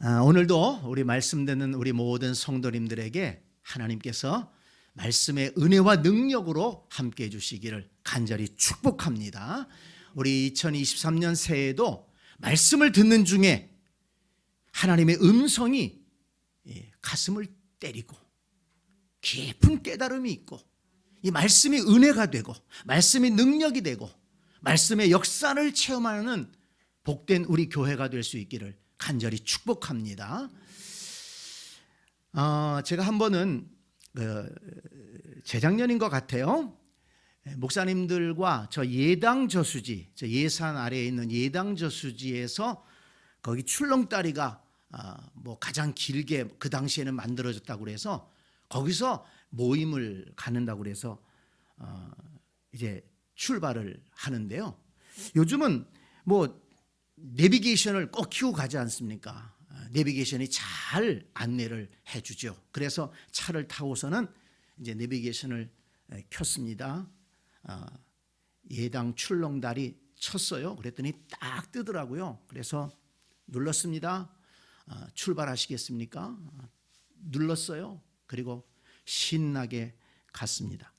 오늘도 우리 말씀 듣는 우리 모든 성도님들에게 하나님께서 말씀의 은혜와 능력으로 함께 해주시기를 간절히 축복합니다. 우리 2023년 새해에도 말씀을 듣는 중에 하나님의 음성이 가슴을 때리고 깊은 깨달음이 있고 이 말씀이 은혜가 되고 말씀이 능력이 되고 말씀의 역사를 체험하는 복된 우리 교회가 될 수 있기를 간절히 축복합니다. 제가 한 번은 재작년인 것 같아요. 목사님들과 저 예당 저수지, 저 예산 아래에 있는 예당 저수지에서 거기 출렁다리가 가장 길게 그 당시에는 만들어졌다고 그래서 거기서 모임을 갖는다고 그래서 이제 출발을 하는데요. 요즘은 내비게이션을 꼭 키우고 가지 않습니까? 내비게이션이 잘 안내를 해주죠. 그래서 차를 타고서는 이제 내비게이션을 켰습니다. 예당 출렁다리 쳤어요. 그랬더니 딱 뜨더라고요. 그래서 눌렀습니다. 출발하시겠습니까? 눌렀어요. 그리고 신나게 갔습니다.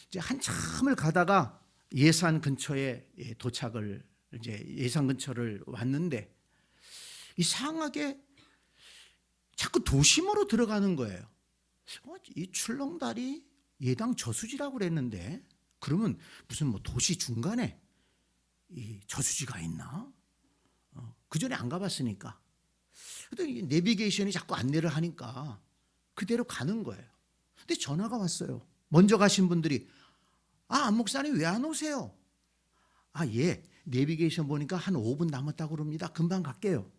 이제 한참을 가다가 예산 근처에 도착을 이제 예산 근처를 왔는데 이상하게 자꾸 도심으로 들어가는 거예요. 이 출렁다리 예당 저수지라고 그랬는데 그러면 무슨 도시 중간에 이 저수지가 있나? 그 전에 안 가봤으니까. 그랬더니 내비게이션이 자꾸 안내를 하니까 그대로 가는 거예요. 근데 전화가 왔어요. 먼저 가신 분들이 안 목사님 왜 안 오세요? 예. 내비게이션 보니까 한 5분 남았다고 그럽니다. 금방 갈게요.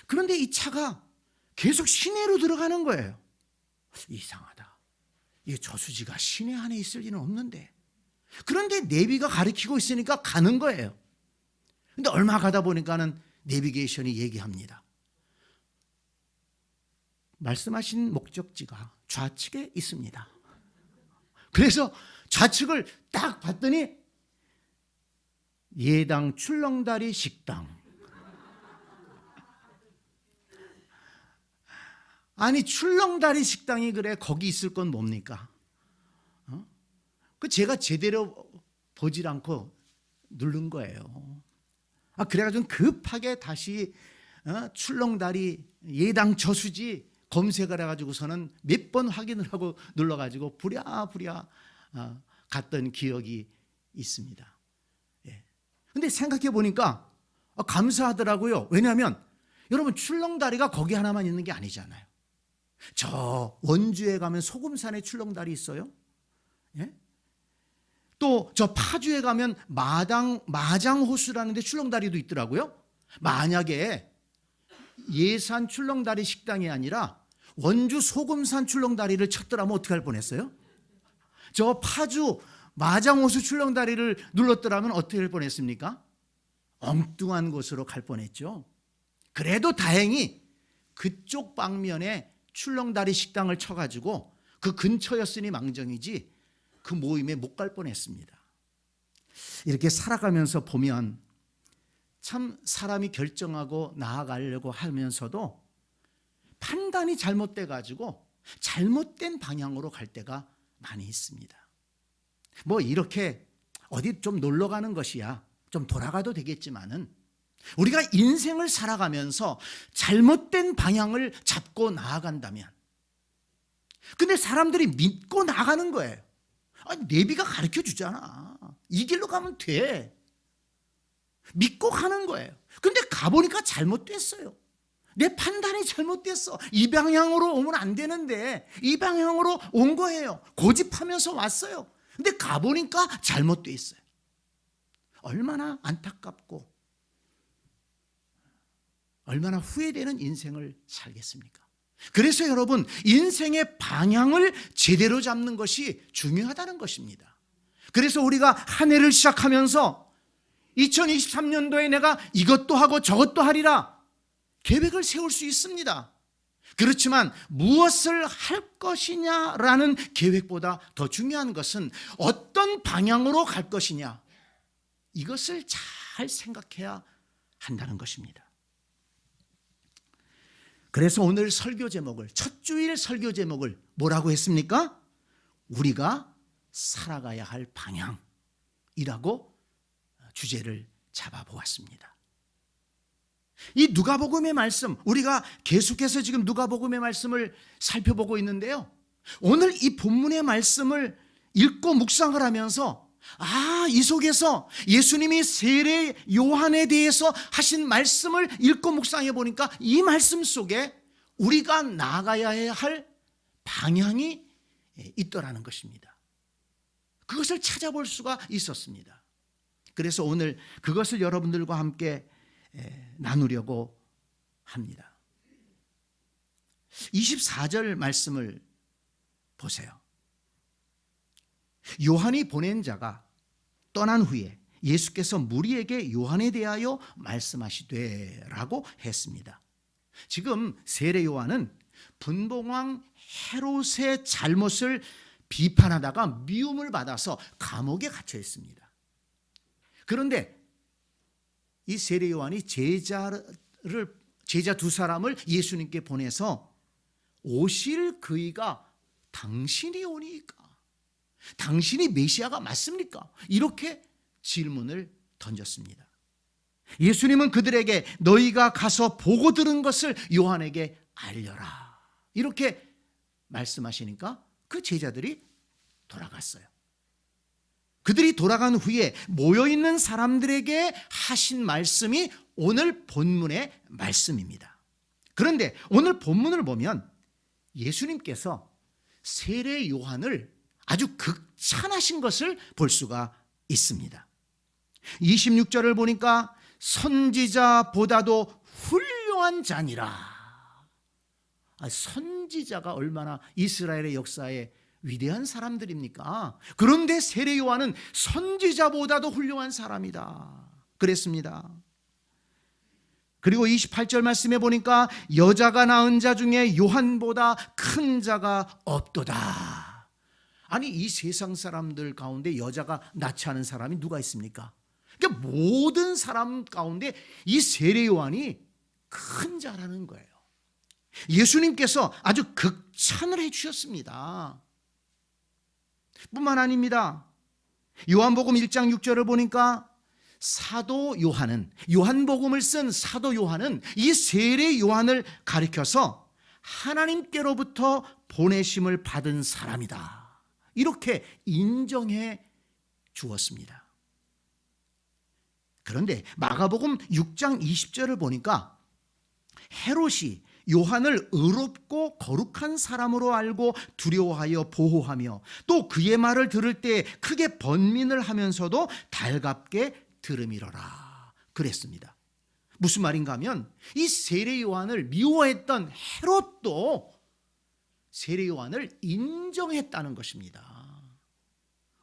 그런데 이 차가 계속 시내로 들어가는 거예요. 이상하다. 이 저수지가 시내 안에 있을 리는 없는데. 그런데 내비가 가리키고 있으니까 가는 거예요. 근데 얼마 가다 보니까는 내비게이션이 얘기합니다. 말씀하신 목적지가 좌측에 있습니다. 그래서 좌측을 딱 봤더니 예당 출렁다리 식당. 아니 출렁다리 식당이 그래 거기 있을 건 뭡니까? 제가 제대로 보질 않고 누른 거예요. 그래가지고 급하게 다시 출렁다리 예당 저수지 검색을 해가지고서는 몇 번 확인을 하고 눌러가지고 부랴부랴 갔던 기억이 있습니다. 근데 생각해 보니까 감사하더라고요. 왜냐하면 여러분 출렁다리가 거기 하나만 있는 게 아니잖아요. 저 원주에 가면 소금산에 출렁다리 있어요. 예? 또 저 파주에 가면 마장호수라는 데 출렁다리도 있더라고요. 만약에 예산 출렁다리 식당이 아니라 원주 소금산 출렁다리를 쳤더라면 어떻게 할 뻔했어요? 저 파주 마장호수 출렁다리를 눌렀더라면 어떻게 할 뻔했습니까? 엉뚱한 곳으로 갈 뻔했죠. 그래도 다행히 그쪽 방면에 출렁다리 식당을 쳐가지고 그 근처였으니 망정이지 그 모임에 못 갈 뻔했습니다. 이렇게 살아가면서 보면 참 사람이 결정하고 나아가려고 하면서도 판단이 잘못돼가지고 잘못된 방향으로 갈 때가 많이 있습니다. 이렇게 어디 좀 놀러 가는 것이야 좀 돌아가도 되겠지만은 우리가 인생을 살아가면서 잘못된 방향을 잡고 나아간다면 근데 사람들이 믿고 나가는 거예요. 내비가 가르쳐 주잖아. 이 길로 가면 돼. 믿고 가는 거예요. 근데 가보니까 잘못됐어요. 내 판단이 잘못됐어. 이 방향으로 오면 안 되는데 이 방향으로 온 거예요. 고집하면서 왔어요. 근데 가보니까 잘못돼 있어요. 얼마나 안타깝고 얼마나 후회되는 인생을 살겠습니까? 그래서 여러분 인생의 방향을 제대로 잡는 것이 중요하다는 것입니다. 그래서 우리가 한 해를 시작하면서 2023년도에 내가 이것도 하고 저것도 하리라 계획을 세울 수 있습니다. 그렇지만 무엇을 할 것이냐라는 계획보다 더 중요한 것은 어떤 방향으로 갈 것이냐 이것을 잘 생각해야 한다는 것입니다. 그래서 오늘 설교 제목을, 첫 주일 설교 제목을 뭐라고 했습니까? 우리가 살아가야 할 방향이라고 주제를 잡아보았습니다. 이 누가복음의 말씀, 우리가 계속해서 지금 누가복음의 말씀을 살펴보고 있는데요, 오늘 이 본문의 말씀을 읽고 묵상을 하면서 이 속에서 예수님이 세례 요한에 대해서 하신 말씀을 읽고 묵상해 보니까 이 말씀 속에 우리가 나아가야 할 방향이 있더라는 것입니다. 그것을 찾아볼 수가 있었습니다. 그래서 오늘 그것을 여러분들과 함께 나누려고 합니다. 24절 말씀을 보세요. 요한이 보낸 자가 떠난 후에 예수께서 무리에게 요한에 대하여 말씀하시되 라고 했습니다. 지금 세례 요한은 분봉왕 헤롯의 잘못을 비판하다가 미움을 받아서 감옥에 갇혀 있습니다. 그런데 이 세례 요한이 제자 두 사람을 예수님께 보내서 오실 그이가 당신이 오니까, 당신이 메시아가 맞습니까? 이렇게 질문을 던졌습니다. 예수님은 그들에게 너희가 가서 보고 들은 것을 요한에게 알려라, 이렇게 말씀하시니까 그 제자들이 돌아갔어요. 그들이 돌아간 후에 모여있는 사람들에게 하신 말씀이 오늘 본문의 말씀입니다. 그런데 오늘 본문을 보면 예수님께서 세례 요한을 아주 극찬하신 것을 볼 수가 있습니다. 26절을 보니까 선지자보다도 훌륭한 자니라. 선지자가 얼마나 이스라엘의 역사에 위대한 사람들입니까? 그런데 세례 요한은 선지자보다도 훌륭한 사람이다 그랬습니다. 그리고 28절 말씀에 보니까 여자가 낳은 자 중에 요한보다 큰 자가 없도다. 아니, 이 세상 사람들 가운데 여자가 낳지 않은 사람이 누가 있습니까? 그러니까 모든 사람 가운데 이 세례 요한이 큰 자라는 거예요. 예수님께서 아주 극찬을 해주셨습니다. 뿐만 아닙니다. 요한복음 1장 6절을 보니까 사도 요한은, 요한복음을 쓴 사도 요한은 이 세례 요한을 가리켜서 하나님께로부터 보내심을 받은 사람이다, 이렇게 인정해 주었습니다. 그런데 마가복음 6장 20절을 보니까 헤롯이 요한을 의롭고 거룩한 사람으로 알고 두려워하여 보호하며 또 그의 말을 들을 때 크게 번민을 하면서도 달갑게 들음이러라 그랬습니다. 무슨 말인가 하면 이 세례 요한을 미워했던 헤롯도 세례 요한을 인정했다는 것입니다.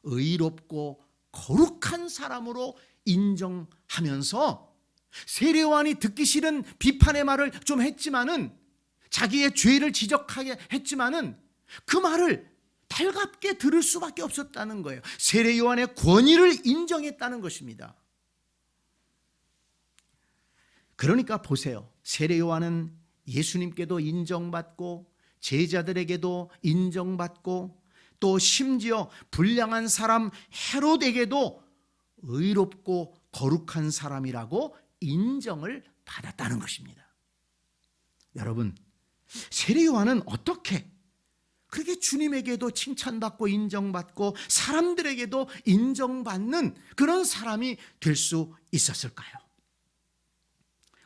의롭고 거룩한 사람으로 인정하면서 세례 요한이 듣기 싫은 비판의 말을 좀 했지만은, 자기의 죄를 지적하게 했지만은 그 말을 달갑게 들을 수밖에 없었다는 거예요. 세례 요한의 권위를 인정했다는 것입니다. 그러니까 보세요. 세례 요한은 예수님께도 인정받고 제자들에게도 인정받고 또 심지어 불량한 사람 헤롯에게도 의롭고 거룩한 사람이라고 인정을 받았다는 것입니다. 여러분, 세례 요한은 어떻게 그렇게 주님에게도 칭찬받고 인정받고 사람들에게도 인정받는 그런 사람이 될 수 있었을까요?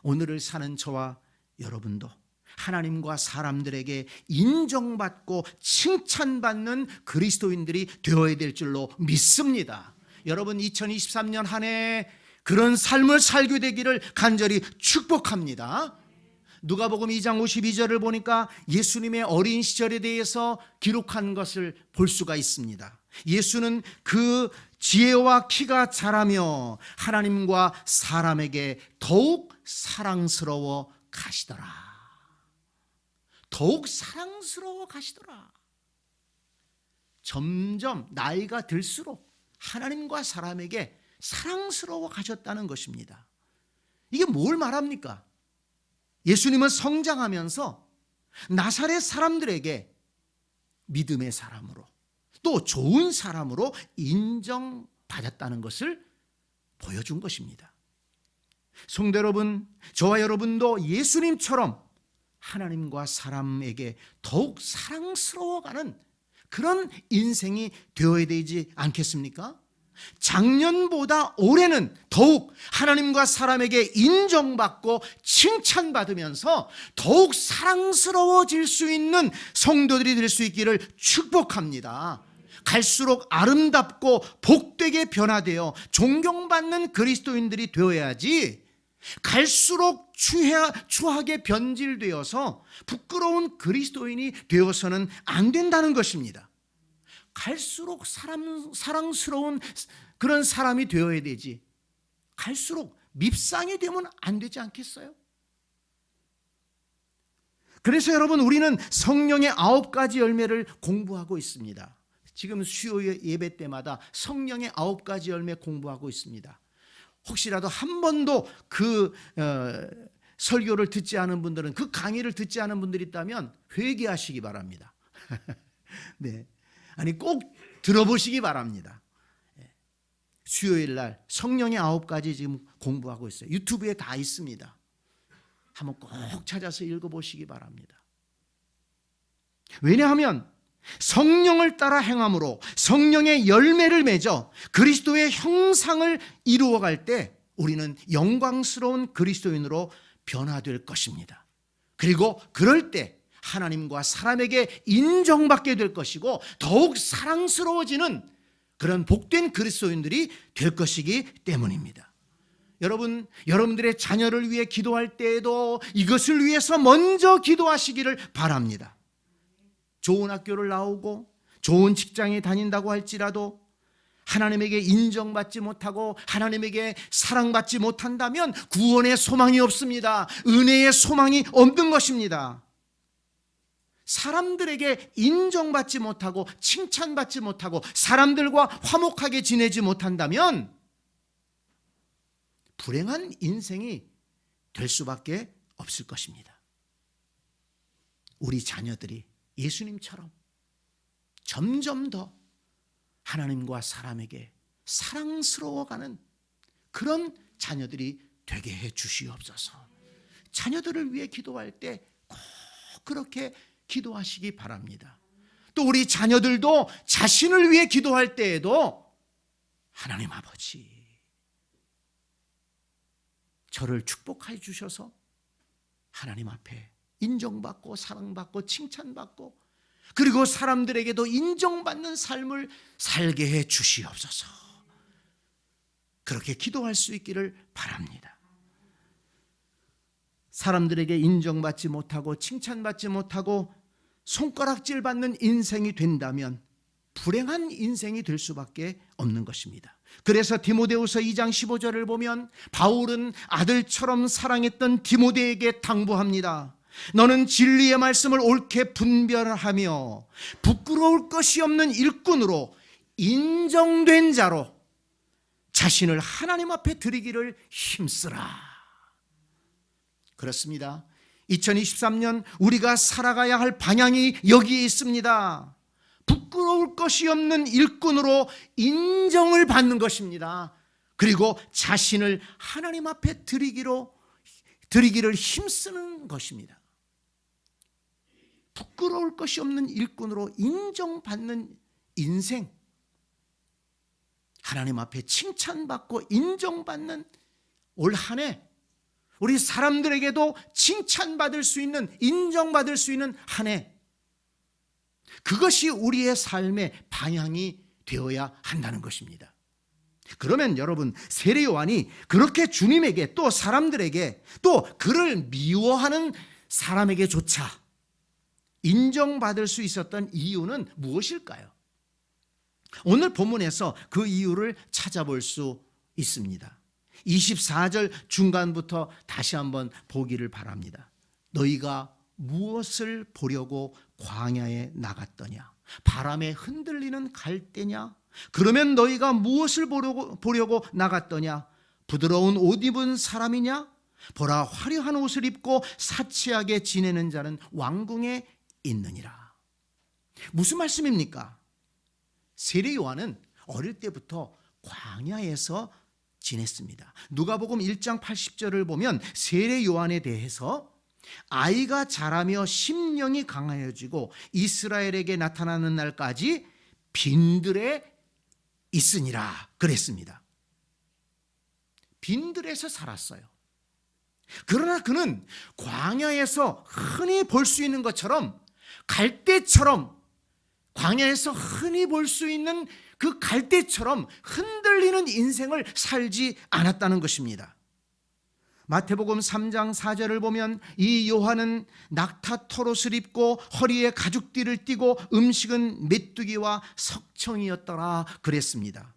오늘을 사는 저와 여러분도 하나님과 사람들에게 인정받고 칭찬받는 그리스도인들이 되어야 될 줄로 믿습니다. 여러분, 2023년 한 해 그런 삶을 살게 되기를 간절히 축복합니다. 누가복음 2장 52절을 보니까 예수님의 어린 시절에 대해서 기록한 것을 볼 수가 있습니다. 예수는 그 지혜와 키가 자라며 하나님과 사람에게 더욱 사랑스러워 가시더라. 더욱 사랑스러워 가시더라. 점점 나이가 들수록 하나님과 사람에게 사랑스러워 가셨다는 것입니다. 이게 뭘 말합니까? 예수님은 성장하면서 나사렛 사람들에게 믿음의 사람으로 또 좋은 사람으로 인정받았다는 것을 보여준 것입니다. 성도 여러분, 저와 여러분도 예수님처럼 하나님과 사람에게 더욱 사랑스러워가는 그런 인생이 되어야 되지 않겠습니까? 작년보다 올해는 더욱 하나님과 사람에게 인정받고 칭찬받으면서 더욱 사랑스러워질 수 있는 성도들이 될 수 있기를 축복합니다. 갈수록 아름답고 복되게 변화되어 존경받는 그리스도인들이 되어야지 갈수록 추하게 변질되어서 부끄러운 그리스도인이 되어서는 안 된다는 것입니다. 갈수록 사랑스러운 그런 사람이 되어야 되지 갈수록 밉상이 되면 안 되지 않겠어요? 그래서 여러분, 우리는 성령의 9가지 열매를 공부하고 있습니다. 지금 수요 예배 때마다 성령의 9가지 열매 공부하고 있습니다. 혹시라도 한 번도 그 설교를 듣지 않은 분들은, 그 강의를 듣지 않은 분들이 있다면 회개하시기 바랍니다. 네, 아니 꼭 들어보시기 바랍니다. 수요일 날 성령의 9가지 지금 공부하고 있어요. 유튜브에 다 있습니다. 한번 꼭 찾아서 읽어보시기 바랍니다. 왜냐하면 성령을 따라 행함으로 성령의 열매를 맺어 그리스도의 형상을 이루어갈 때 우리는 영광스러운 그리스도인으로 변화될 것입니다. 그리고 그럴 때 하나님과 사람에게 인정받게 될 것이고 더욱 사랑스러워지는 그런 복된 그리스도인들이 될 것이기 때문입니다. 여러분, 여러분들의 자녀를 위해 기도할 때에도 이것을 위해서 먼저 기도하시기를 바랍니다. 좋은 학교를 나오고 좋은 직장에 다닌다고 할지라도 하나님에게 인정받지 못하고 하나님에게 사랑받지 못한다면 구원의 소망이 없습니다. 은혜의 소망이 없는 것입니다. 사람들에게 인정받지 못하고 칭찬받지 못하고 사람들과 화목하게 지내지 못한다면 불행한 인생이 될 수밖에 없을 것입니다. 우리 자녀들이 예수님처럼 점점 더 하나님과 사람에게 사랑스러워가는 그런 자녀들이 되게 해 주시옵소서. 자녀들을 위해 기도할 때 꼭 그렇게 기도하시기 바랍니다. 또 우리 자녀들도 자신을 위해 기도할 때에도 하나님 아버지, 저를 축복해 주셔서 하나님 앞에 인정받고 사랑받고 칭찬받고 그리고 사람들에게도 인정받는 삶을 살게 해 주시옵소서. 그렇게 기도할 수 있기를 바랍니다. 사람들에게 인정받지 못하고 칭찬받지 못하고 손가락질 받는 인생이 된다면 불행한 인생이 될 수밖에 없는 것입니다. 그래서 디모데후서 2장 15절을 보면 바울은 아들처럼 사랑했던 디모데에게 당부합니다. 너는 진리의 말씀을 옳게 분별하며 부끄러울 것이 없는 일꾼으로 인정된 자로 자신을 하나님 앞에 드리기를 힘쓰라. 그렇습니다. 2023년 우리가 살아가야 할 방향이 여기에 있습니다. 부끄러울 것이 없는 일꾼으로 인정을 받는 것입니다. 그리고 자신을 하나님 앞에 드리기를 힘쓰는 것입니다. 부끄러울 것이 없는 일꾼으로 인정받는 인생, 하나님 앞에 칭찬받고 인정받는 올 한 해, 우리 사람들에게도 칭찬받을 수 있는, 인정받을 수 있는 한 해, 그것이 우리의 삶의 방향이 되어야 한다는 것입니다. 그러면 여러분, 세례 요한이 그렇게 주님에게 또 사람들에게 또 그를 미워하는 사람에게조차 인정받을 수 있었던 이유는 무엇일까요? 오늘 본문에서 그 이유를 찾아볼 수 있습니다. 24절 중간부터 다시 한번 보기를 바랍니다. 너희가 무엇을 보려고 광야에 나갔더냐? 바람에 흔들리는 갈대냐? 그러면 너희가 무엇을 보려고 나갔더냐? 부드러운 옷 입은 사람이냐? 보라, 화려한 옷을 입고 사치하게 지내는 자는 왕궁에 있느니라. 무슨 말씀입니까? 세례 요한은 어릴 때부터 광야에서 지냈습니다. 누가복음 1장 80절을 보면 세례 요한에 대해서 아이가 자라며 심령이 강하여지고 이스라엘에게 나타나는 날까지 빈들에 있으니라 그랬습니다. 빈들에서 살았어요. 그러나 그는 광야에서 흔히 볼 수 있는 것처럼, 갈대처럼, 광야에서 흔히 볼 수 있는 그 갈대처럼 흔들리는 인생을 살지 않았다는 것입니다. 마태복음 3장 4절을 보면 이 요한은 낙타 털옷을 입고 허리에 가죽띠를 띠고 음식은 메뚜기와 석청이었더라 그랬습니다.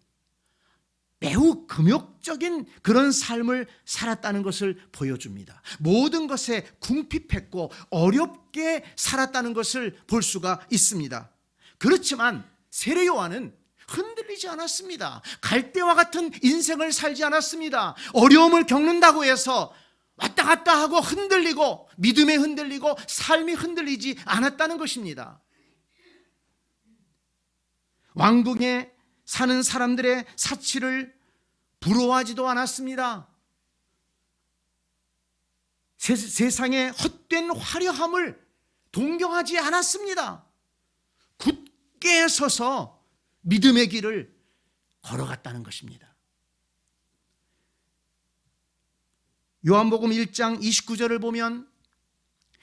매우 금욕적인 그런 삶을 살았다는 것을 보여줍니다. 모든 것에 궁핍했고 어렵게 살았다는 것을 볼 수가 있습니다. 그렇지만 세례 요한은 흔들리지 않았습니다. 갈대와 같은 인생을 살지 않았습니다. 어려움을 겪는다고 해서 왔다 갔다 하고 흔들리고 믿음에 흔들리고 삶이 흔들리지 않았다는 것입니다. 왕궁에 사는 사람들의 사치를 부러워하지도 않았습니다. 세상의 헛된 화려함을 동경하지 않았습니다. 굳게 서서 믿음의 길을 걸어갔다는 것입니다. 요한복음 1장 29절을 보면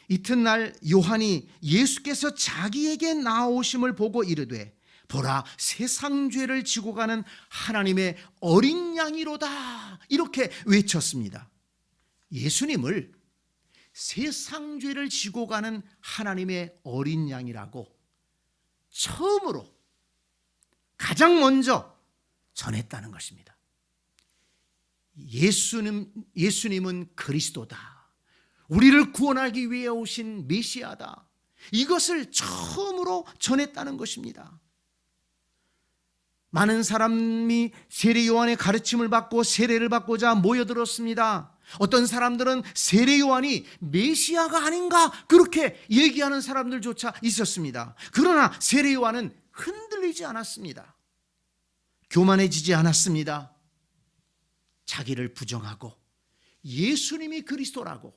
이튿날 요한이 예수께서 자기에게 나오심을 보고 이르되 보라, 세상 죄를 지고 가는 하나님의 어린 양이로다 이렇게 외쳤습니다. 예수님을 세상 죄를 지고 가는 하나님의 어린 양이라고 처음으로 가장 먼저 전했다는 것입니다. 예수님은 그리스도다. 우리를 구원하기 위해 오신 메시아다. 이것을 처음으로 전했다는 것입니다. 많은 사람이 세례 요한의 가르침을 받고 세례를 받고자 모여들었습니다. 어떤 사람들은 세례 요한이 메시아가 아닌가 그렇게 얘기하는 사람들조차 있었습니다. 그러나 세례 요한은 흔들리지 않았습니다. 교만해지지 않았습니다. 자기를 부정하고 예수님이 그리스도라고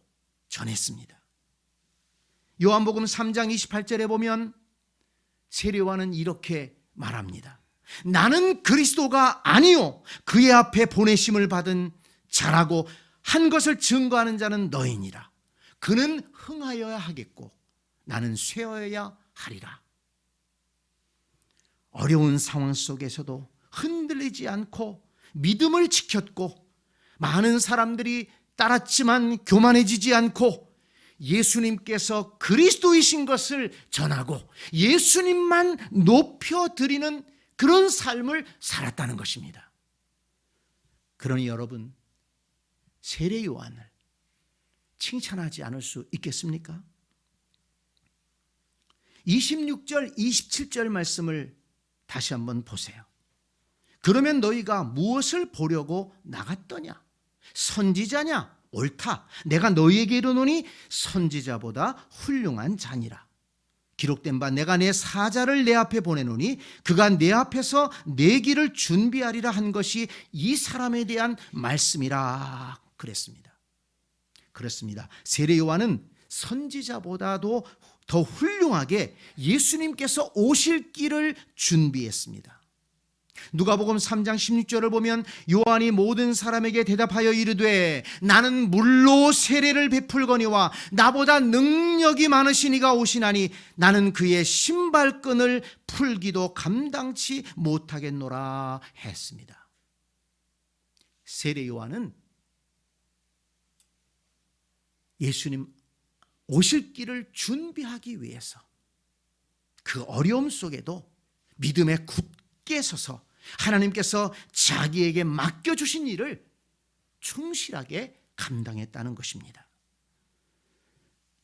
전했습니다. 요한복음 3장 28절에 보면 세례 요한은 이렇게 말합니다. 나는 그리스도가 아니요 그의 앞에 보내심을 받은 자라고 한 것을 증거하는 자는 너희니라. 그는 흥하여야 하겠고 나는 쇠어야 하리라. 어려운 상황 속에서도 흔들리지 않고 믿음을 지켰고 많은 사람들이 따랐지만 교만해지지 않고 예수님께서 그리스도이신 것을 전하고 예수님만 높여드리는 그런 삶을 살았다는 것입니다. 그러니 여러분, 세례 요한을 칭찬하지 않을 수 있겠습니까? 26절, 27절 말씀을 다시 한번 보세요. 그러면 너희가 무엇을 보려고 나갔더냐? 선지자냐? 옳다. 내가 너희에게 이르노니 선지자보다 훌륭한 자니라. 기록된 바 내가 내 사자를 내 앞에 보내노니 그가 내 앞에서 내 길을 준비하리라 한 것이 이 사람에 대한 말씀이라 그랬습니다. 그렇습니다. 세례 요한은 선지자보다도 더 훌륭하게 예수님께서 오실 길을 준비했습니다. 누가복음 3장 16절을 보면 요한이 모든 사람에게 대답하여 이르되 나는 물로 세례를 베풀거니와 나보다 능력이 많으신 이가 오시나니 나는 그의 신발끈을 풀기도 감당치 못하겠노라 했습니다. 세례 요한은 예수님 오실 길을 준비하기 위해서 그 어려움 속에도 믿음에 굳게 서서 하나님께서 자기에게 맡겨주신 일을 충실하게 감당했다는 것입니다.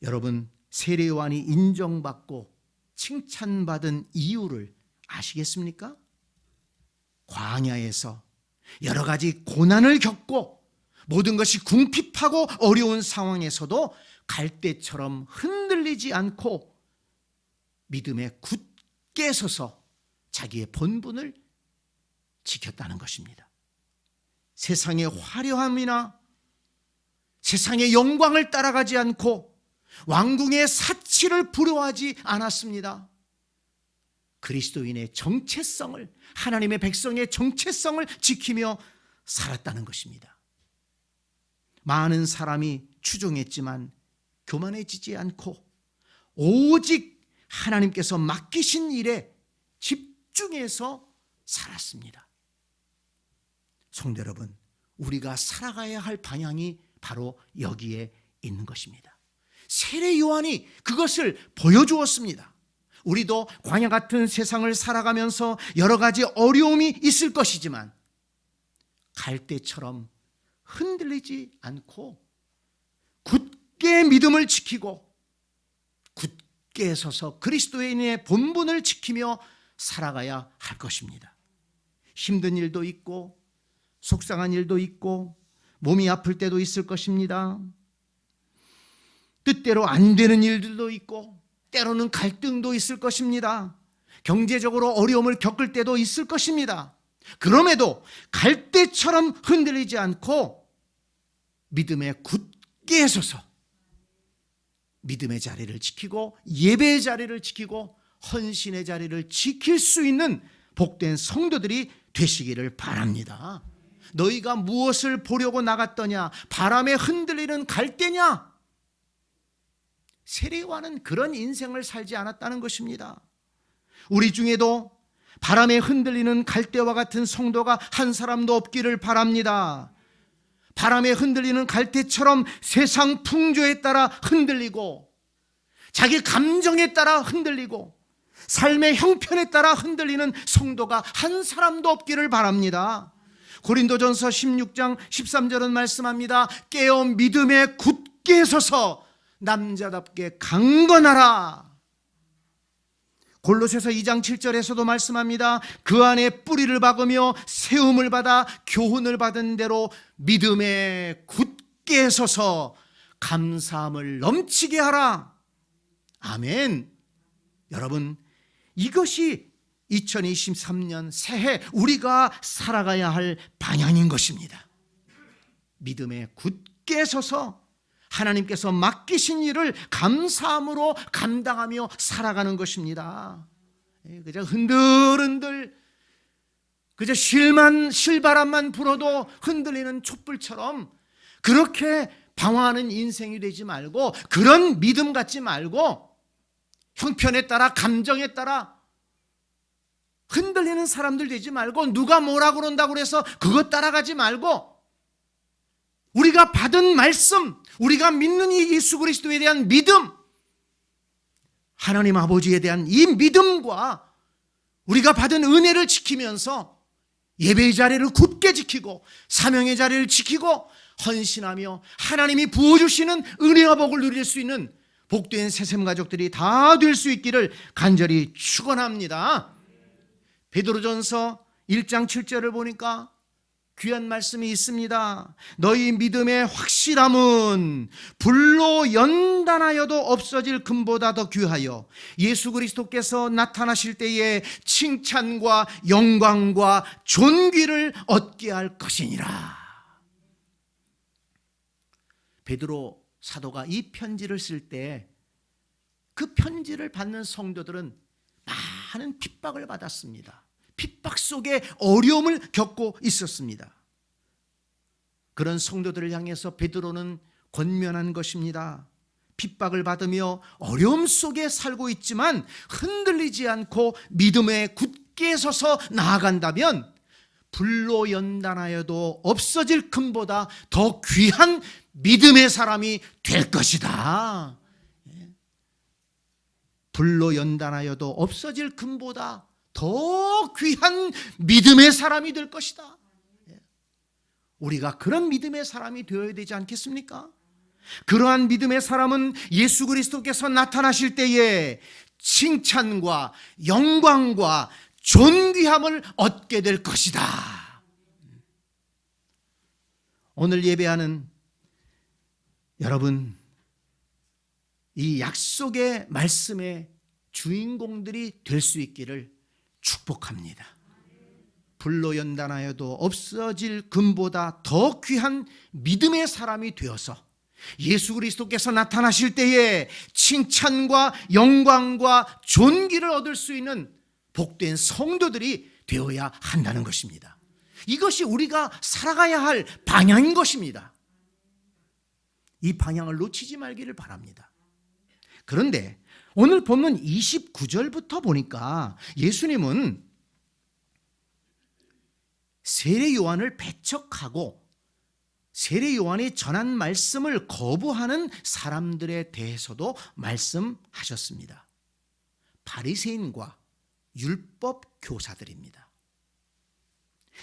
여러분, 세례 요한이 인정받고 칭찬받은 이유를 아시겠습니까? 광야에서 여러 가지 고난을 겪고 모든 것이 궁핍하고 어려운 상황에서도 갈대처럼 흔들리지 않고 믿음에 굳게 서서 자기의 본분을 지켰다는 것입니다. 세상의 화려함이나 세상의 영광을 따라가지 않고 왕궁의 사치를 부러워하지 않았습니다. 그리스도인의 정체성을, 하나님의 백성의 정체성을 지키며 살았다는 것입니다. 많은 사람이 추종했지만 교만해지지 않고 오직 하나님께서 맡기신 일에 집중해서 살았습니다. 성도 여러분, 우리가 살아가야 할 방향이 바로 여기에 있는 것입니다. 세례 요한이 그것을 보여주었습니다. 우리도 광야 같은 세상을 살아가면서 여러 가지 어려움이 있을 것이지만 갈대처럼 흔들리지 않고 굳게 믿음을 지키고 굳게 서서 그리스도인의 본분을 지키며 살아가야 할 것입니다. 힘든 일도 있고 속상한 일도 있고 몸이 아플 때도 있을 것입니다. 뜻대로 안 되는 일들도 있고 때로는 갈등도 있을 것입니다. 경제적으로 어려움을 겪을 때도 있을 것입니다. 그럼에도 갈대처럼 흔들리지 않고 믿음에 굳게 서서 믿음의 자리를 지키고 예배의 자리를 지키고 헌신의 자리를 지킬 수 있는 복된 성도들이 되시기를 바랍니다. 너희가 무엇을 보려고 나갔더냐? 바람에 흔들리는 갈대냐? 세례 요한은 그런 인생을 살지 않았다는 것입니다. 우리 중에도 바람에 흔들리는 갈대와 같은 성도가 한 사람도 없기를 바랍니다. 바람에 흔들리는 갈대처럼 세상 풍조에 따라 흔들리고 자기 감정에 따라 흔들리고 삶의 형편에 따라 흔들리는 성도가 한 사람도 없기를 바랍니다. 고린도전서 16장 13절은 말씀합니다. 깨어 믿음에 굳게 서서 남자답게 강건하라. 골로새서 2장 7절에서도 말씀합니다. 그 안에 뿌리를 박으며 세움을 받아 교훈을 받은 대로 믿음에 굳게 서서 감사함을 넘치게 하라. 아멘. 여러분, 이것이 2023년 새해 우리가 살아가야 할 방향인 것입니다. 믿음에 굳게 서서 하나님께서 맡기신 일을 감사함으로 감당하며 살아가는 것입니다. 그저 흔들흔들 그저 실바람만 불어도 흔들리는 촛불처럼 그렇게 방황하는 인생이 되지 말고, 그런 믿음 갖지 말고 형편에 따라 감정에 따라 흔들리는 사람들 되지 말고, 누가 뭐라 그런다고 해서 그것 따라가지 말고, 우리가 받은 말씀, 우리가 믿는 이 예수 그리스도에 대한 믿음, 하나님 아버지에 대한 이 믿음과 우리가 받은 은혜를 지키면서 예배의 자리를 굳게 지키고 사명의 자리를 지키고 헌신하며 하나님이 부어주시는 은혜와 복을 누릴 수 있는 복된 새샘 가족들이 다 될 수 있기를 간절히 축원합니다. 베드로전서 1장 7절을 보니까 귀한 말씀이 있습니다. 너희 믿음의 확실함은 불로 연단하여도 없어질 금보다 더 귀하여 예수 그리스도께서 나타나실 때에 칭찬과 영광과 존귀를 얻게 할 것이니라. 베드로 사도가 이 편지를 쓸 때 그 편지를 받는 성도들은 많은 핍박을 받았습니다. 핍박 속에 어려움을 겪고 있었습니다. 그런 성도들을 향해서 베드로는 권면한 것입니다. 핍박을 받으며 어려움 속에 살고 있지만 흔들리지 않고 믿음에 굳게 서서 나아간다면 불로 연단하여도 없어질 금보다 더 귀한 믿음의 사람이 될 것이다. 불로 연단하여도 없어질 금보다 더 귀한 믿음의 사람이 될 것이다. 우리가 그런 믿음의 사람이 되어야 되지 않겠습니까? 그러한 믿음의 사람은 예수 그리스도께서 나타나실 때에 칭찬과 영광과 존귀함을 얻게 될 것이다. 오늘 예배하는 여러분, 이 약속의 말씀의 주인공들이 될 수 있기를 축복합니다. 불로 연단하여도 없어질 금보다 더 귀한 믿음의 사람이 되어서 예수 그리스도께서 나타나실 때에 칭찬과 영광과 존귀를 얻을 수 있는 복된 성도들이 되어야 한다는 것입니다. 이것이 우리가 살아가야 할 방향인 것입니다. 이 방향을 놓치지 말기를 바랍니다. 그런데 오늘 본문 29절부터 보니까 예수님은 세례 요한을 배척하고 세례 요한이 전한 말씀을 거부하는 사람들에 대해서도 말씀하셨습니다. 바리새인과 율법 교사들입니다.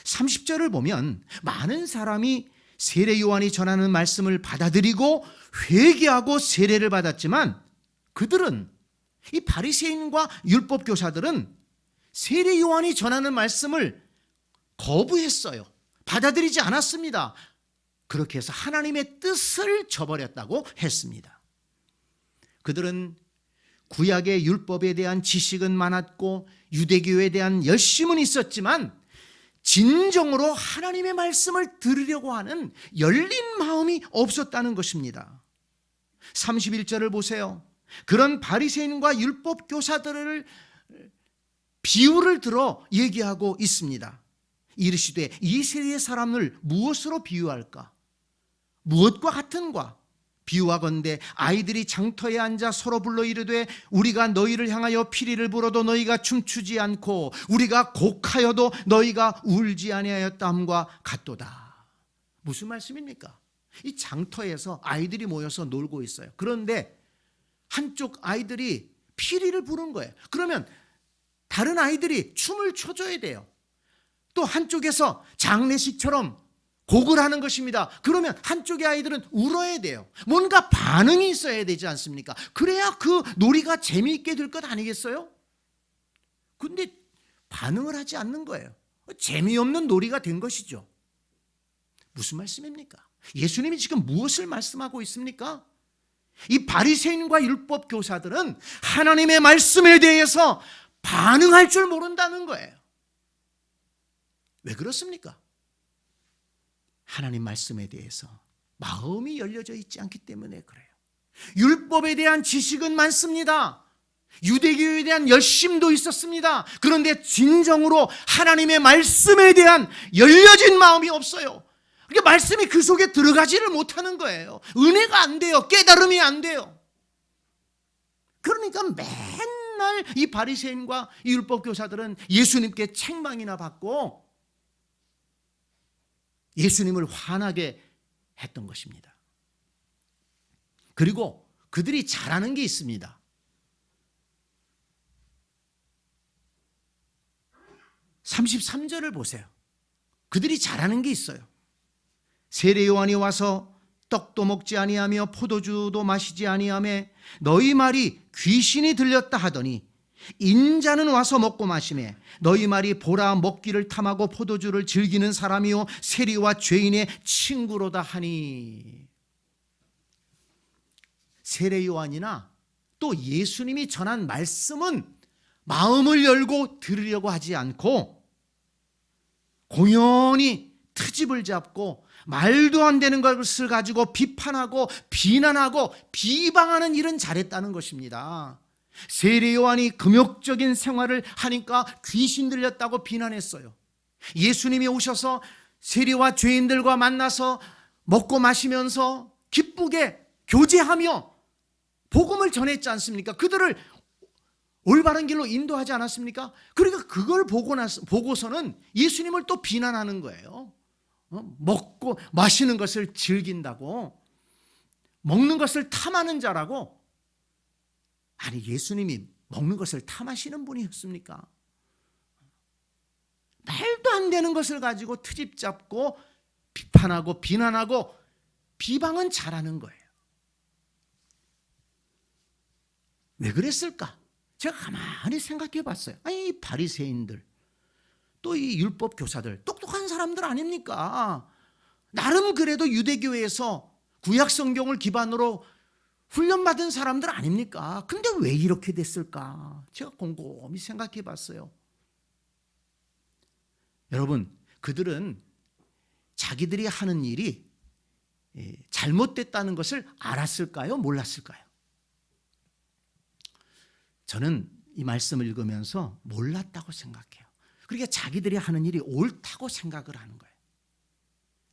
30절을 보면 많은 사람이 세례 요한이 전하는 말씀을 받아들이고 회개하고 세례를 받았지만 그들은, 이 바리새인과 율법 교사들은 세례 요한이 전하는 말씀을 거부했어요. 받아들이지 않았습니다. 그렇게 해서 하나님의 뜻을 저버렸다고 했습니다. 그들은 구약의 율법에 대한 지식은 많았고 유대교에 대한 열심은 있었지만 진정으로 하나님의 말씀을 들으려고 하는 열린 마음이 없었다는 것입니다. 31절을 보세요. 그런 바리새인과 율법 교사들을 비유를 들어 얘기하고 있습니다. 이르시되 이 세대의 사람을 무엇으로 비유할까? 무엇과 같은가? 비유하건대 아이들이 장터에 앉아 서로 불러 이르되 우리가 너희를 향하여 피리를 불어도 너희가 춤추지 않고 우리가 곡하여도 너희가 울지 아니하였다함과 같도다. 무슨 말씀입니까? 이 장터에서 아이들이 모여서 놀고 있어요. 그런데 한쪽 아이들이 피리를 부른 거예요. 그러면 다른 아이들이 춤을 춰줘야 돼요. 또 한쪽에서 장례식처럼 곡을 하는 것입니다. 그러면 한쪽의 아이들은 울어야 돼요. 뭔가 반응이 있어야 되지 않습니까? 그래야 그 놀이가 재미있게 될 것 아니겠어요? 근데 반응을 하지 않는 거예요. 재미없는 놀이가 된 것이죠. 무슨 말씀입니까? 예수님이 지금 무엇을 말씀하고 있습니까? 이 바리새인과 율법 교사들은 하나님의 말씀에 대해서 반응할 줄 모른다는 거예요. 왜 그렇습니까? 하나님 말씀에 대해서 마음이 열려져 있지 않기 때문에 그래요. 율법에 대한 지식은 많습니다. 유대교에 대한 열심도 있었습니다. 그런데 진정으로 하나님의 말씀에 대한 열려진 마음이 없어요. 그러니까 말씀이 그 속에 들어가지를 못하는 거예요. 은혜가 안 돼요. 깨달음이 안 돼요. 그러니까 맨날 이 바리새인과 이 율법 교사들은 예수님께 책망이나 받고 예수님을 화나게 했던 것입니다. 그리고 그들이 잘하는 게 있습니다. 33절을 보세요. 그들이 잘하는 게 있어요. 세례 요한이 와서 떡도 먹지 아니하며 포도주도 마시지 아니하며 너희 말이 귀신이 들렸다 하더니 인자는 와서 먹고 마시매 너희 말이 보라 먹기를 탐하고 포도주를 즐기는 사람이요 세리와 죄인의 친구로다 하니. 세례 요한이나 또 예수님이 전한 말씀은 마음을 열고 들으려고 하지 않고 공연히 트집을 잡고 말도 안 되는 것을 가지고 비판하고 비난하고 비방하는 일은 잘했다는 것입니다. 세례 요한이 금욕적인 생활을 하니까 귀신 들렸다고 비난했어요. 예수님이 오셔서 세리와 죄인들과 만나서 먹고 마시면서 기쁘게 교제하며 복음을 전했지 않습니까? 그들을 올바른 길로 인도하지 않았습니까? 그러니까 그걸 보고서는 예수님을 또 비난하는 거예요. 먹고 마시는 것을 즐긴다고, 먹는 것을 탐하는 자라고. 아니, 예수님이 먹는 것을 탐하시는 분이었습니까? 말도 안 되는 것을 가지고 트집 잡고 비판하고 비난하고 비방은 잘하는 거예요. 왜 그랬을까? 제가 가만히 생각해 봤어요. 아니, 이 바리새인들, 또 이 율법 교사들, 똑똑한 사람들 아닙니까? 나름 그래도 유대교에서 구약 성경을 기반으로 훈련받은 사람들 아닙니까? 근데 왜 이렇게 됐을까? 제가 곰곰이 생각해 봤어요. 여러분, 그들은 자기들이 하는 일이 잘못됐다는 것을 알았을까요? 몰랐을까요? 저는 이 말씀을 읽으면서 몰랐다고 생각해요. 그러니까 자기들이 하는 일이 옳다고 생각을 하는 거예요.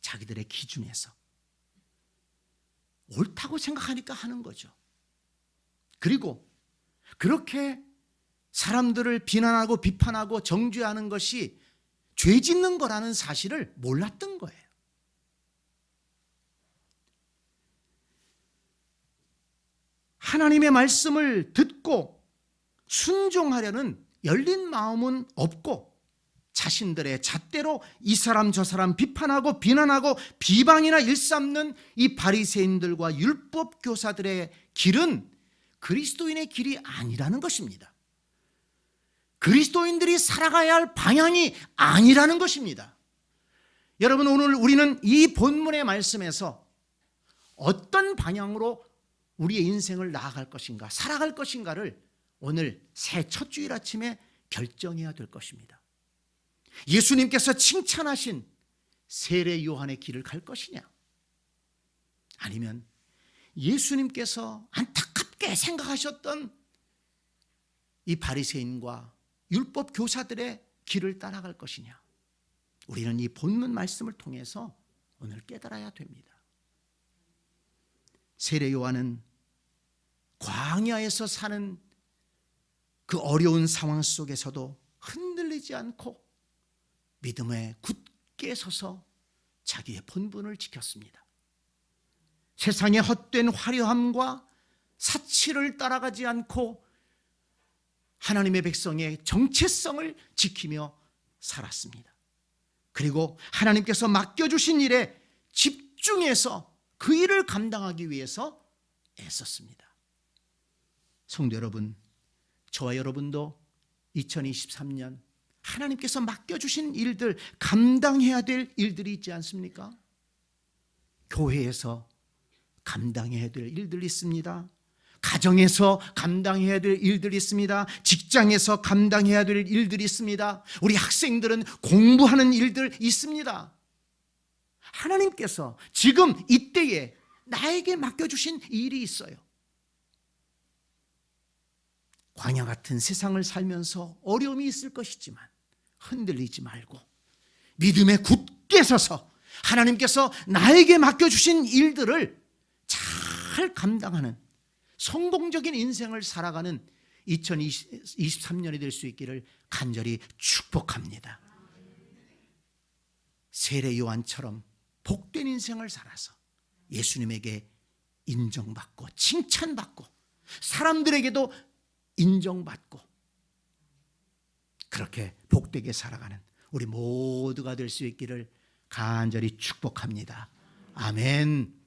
자기들의 기준에서 옳다고 생각하니까 하는 거죠. 그리고 그렇게 사람들을 비난하고 비판하고 정죄하는 것이 죄 짓는 거라는 사실을 몰랐던 거예요. 하나님의 말씀을 듣고 순종하려는 열린 마음은 없고 자신들의 잣대로 이 사람 저 사람 비판하고 비난하고 비방이나 일삼는 이 바리새인들과 율법 교사들의 길은 그리스도인의 길이 아니라는 것입니다. 그리스도인들이 살아가야 할 방향이 아니라는 것입니다. 여러분, 오늘 우리는 이 본문의 말씀에서 어떤 방향으로 우리의 인생을 나아갈 것인가, 살아갈 것인가를 오늘 새 첫 주일 아침에 결정해야 될 것입니다. 예수님께서 칭찬하신 세례 요한의 길을 갈 것이냐, 아니면 예수님께서 안타깝게 생각하셨던 이 바리새인과 율법 교사들의 길을 따라갈 것이냐, 우리는 이 본문 말씀을 통해서 오늘 깨달아야 됩니다. 세례 요한은 광야에서 사는 그 어려운 상황 속에서도 흔들리지 않고 믿음에 굳게 서서 자기의 본분을 지켰습니다. 세상의 헛된 화려함과 사치를 따라가지 않고 하나님의 백성의 정체성을 지키며 살았습니다. 그리고 하나님께서 맡겨주신 일에 집중해서 그 일을 감당하기 위해서 애썼습니다. 성도 여러분, 저와 여러분도 2023년 하나님께서 맡겨주신 일들, 감당해야 될 일들이 있지 않습니까? 교회에서 감당해야 될 일들이 있습니다. 가정에서 감당해야 될 일들이 있습니다. 직장에서 감당해야 될 일들이 있습니다. 우리 학생들은 공부하는 일들 있습니다. 하나님께서 지금 이때에 나에게 맡겨주신 일이 있어요. 광야 같은 세상을 살면서 어려움이 있을 것이지만 흔들리지 말고 믿음에 굳게 서서 하나님께서 나에게 맡겨주신 일들을 잘 감당하는 성공적인 인생을 살아가는 2023년이 될 수 있기를 간절히 축복합니다. 세례 요한처럼 복된 인생을 살아서 예수님에게 인정받고 칭찬받고 사람들에게도 인정받고 그렇게 복되게 살아가는 우리 모두가 될 수 있기를 간절히 축복합니다. 아멘.